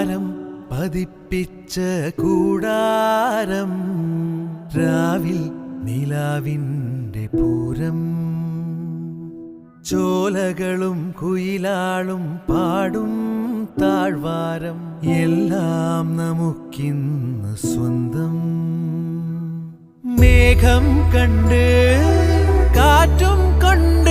താരം പതിപ്പിച്ച കൂടാരം രാവിൽ നിലാവിൻ്റെ പൂരം ചോലകളും കുയിലാളും പാടും താഴ്വാരം എല്ലാം നമുക്കിന്ന് സ്വന്തം മേഘം കണ്ട് കാറ്റും കൊണ്ട്